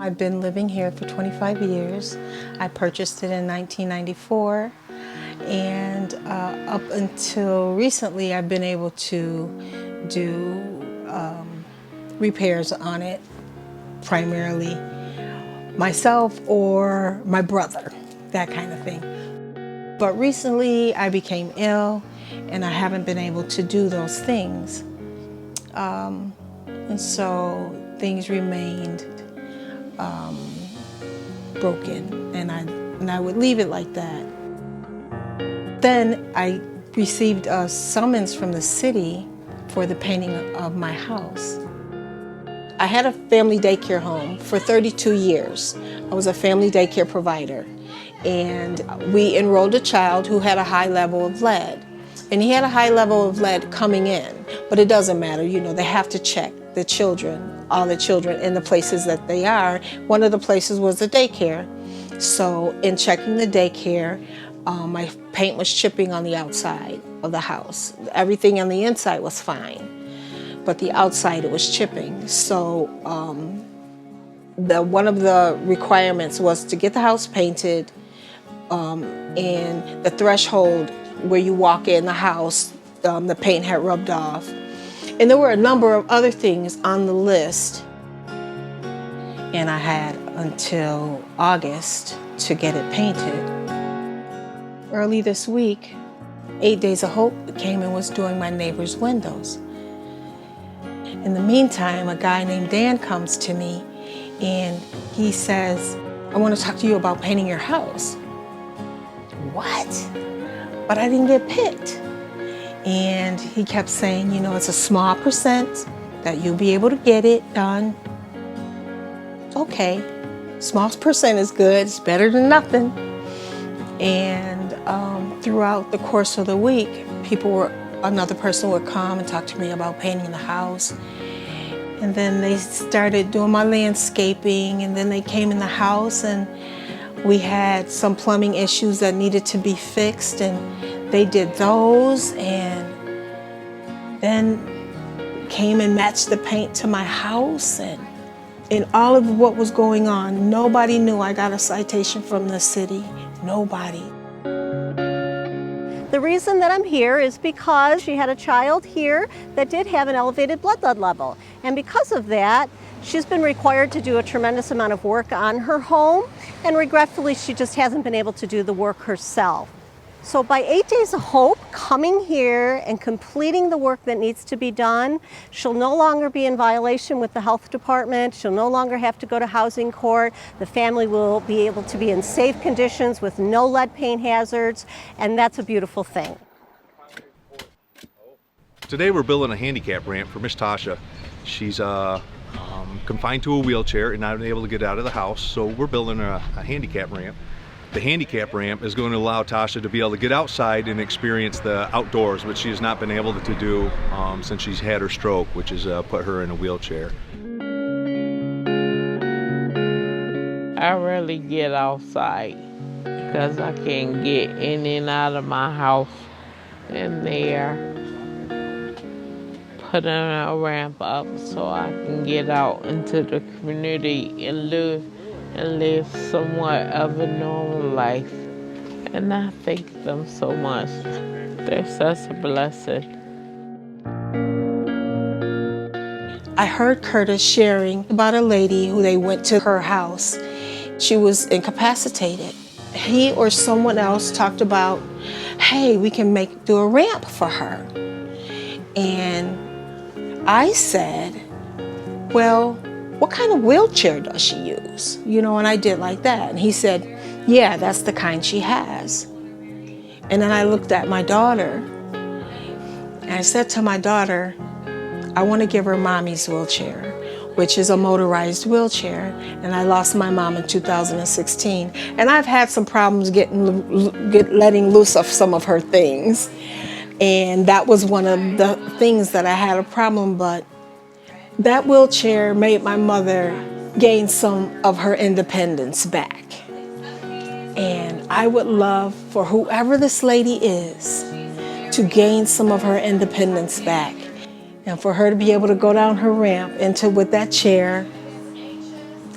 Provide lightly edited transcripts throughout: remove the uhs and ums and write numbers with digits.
I've been living here for 25 years. I purchased it in 1994, and up until recently I've been able to do repairs on it, primarily myself or my brother, that kind of thing. But recently I became ill and I haven't been able to do those things. And so things remained broken, and I would leave it like that. Then I received a summons from the city for the painting of my house. I had a family daycare home for 32 years. I was a family daycare provider, and we enrolled a child who had a high level of lead. And he had a high level of lead coming in, but it doesn't matter, you know, they have to check the children, all the children in the places that they are. One of the places was the daycare. So in checking the daycare, my paint was chipping on the outside of the house. Everything on the inside was fine, but the outside it was chipping. So one of the requirements was to get the house painted, and the threshold where you walk in the house, the paint had rubbed off. And there were a number of other things on the list. And I had until August to get it painted. Early this week, 8 Days of Hope came and was doing my neighbor's windows. In the meantime, a guy named Dan comes to me and he says, "I want to talk to you about painting your house." What? But I didn't get picked. And he kept saying, you know, it's a small percent that you'll be able to get it done. Okay, small percent is good, it's better than nothing. And throughout the course of the week, another person would come and talk to me about painting the house. And then they started doing my landscaping, and then they came in the house and we had some plumbing issues that needed to be fixed, and they did those, and then came and matched the paint to my house. And in all of what was going on, nobody knew I got a citation from the city. Nobody. The reason that I'm here is because she had a child here that did have an elevated blood level. And because of that, she's been required to do a tremendous amount of work on her home, and regretfully, she just hasn't been able to do the work herself. So by 8 Days of Hope coming here and completing the work that needs to be done, she'll no longer be in violation with the health department. She'll no longer have to go to housing court. The family will be able to be in safe conditions with no lead paint hazards, and that's a beautiful thing. Today we're building a handicap ramp for Miss Tasha. She's confined to a wheelchair and not able to get out of the house, so we're building a handicap ramp. The handicap ramp is going to allow Tasha to be able to get outside and experience the outdoors, which she has not been able to do since she's had her stroke, which has put her in a wheelchair. I rarely get outside because I can't get in and out of my house, and they're putting a ramp up so I can get out into the community and live somewhat of a normal life. And I thank them so much. They're such a blessing. I heard Curtis sharing about a lady who they went to her house. She was incapacitated. He or someone else talked about, hey, we can do a ramp for her. And I said, well, what kind of wheelchair does she use? You know, and I did like that. And he said, yeah, that's the kind she has. And then I looked at my daughter and I said to my daughter, I want to give her mommy's wheelchair, which is a motorized wheelchair. And I lost my mom in 2016. And I've had some problems letting loose of some of her things. And that was one of the things that I had a problem, but that wheelchair made my mother gain some of her independence back. And I would love for whoever this lady is to gain some of her independence back, and for her to be able to go down her ramp with that chair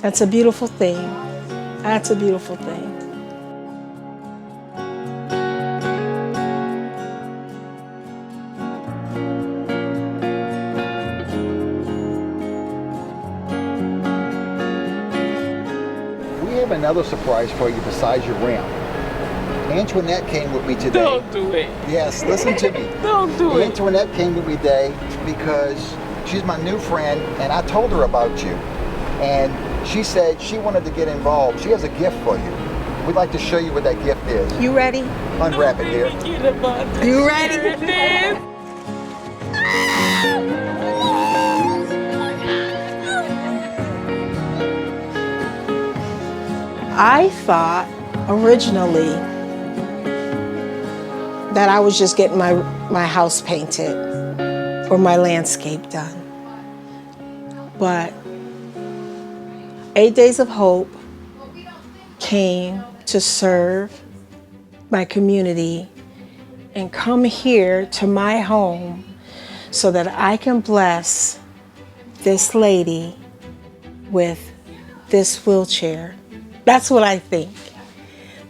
That's a beautiful thing. That's a beautiful thing. We have another surprise for you besides your ramp. Antoinette came with me today. Don't do it. Yes, listen to me. Don't do it. Antoinette came with me today because she's my new friend, and I told her about you. And she said she wanted to get involved. She has a gift for you. We'd like to show you what that gift is. You ready? Unwrap it, dear. You ready? I thought originally that I was just getting my house painted or my landscape done. But 8 Days of Hope came to serve my community and come here to my home so that I can bless this lady with this wheelchair. That's what I think.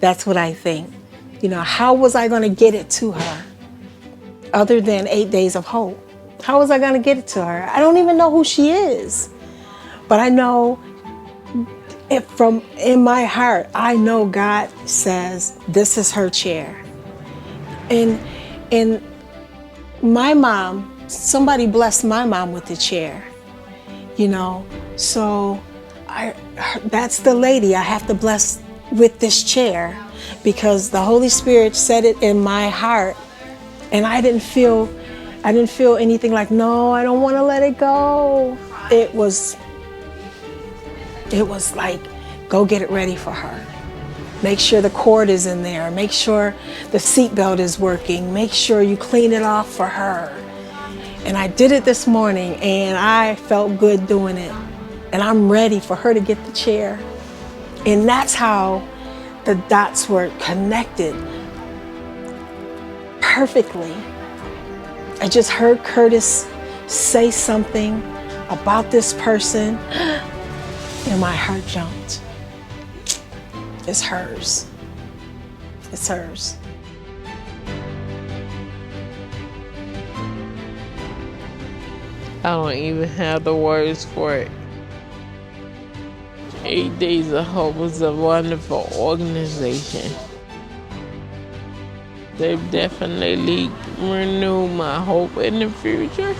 That's what I think. You know, how was I going to get it to her other than 8 Days of Hope? How was I going to get it to her? I don't even know who she is. But I know it from in my heart, I know God says this is her chair. And my mom, somebody blessed my mom with the chair, you know. So that's the lady I have to bless with this chair, because the Holy Spirit said it in my heart, and I didn't feel anything like, no, I don't want to let it go. It was like, go get it ready for her. Make sure the cord is in there. Make sure the seatbelt is working. Make sure you clean it off for her. And I did it this morning, and I felt good doing it. And I'm ready for her to get the chair. And that's how the dots were connected perfectly. I just heard Curtis say something about this person, and my heart jumped. It's hers. It's hers. I don't even have the words for it. 8 Days of Hope was a wonderful organization. They've definitely renewed my hope in the future.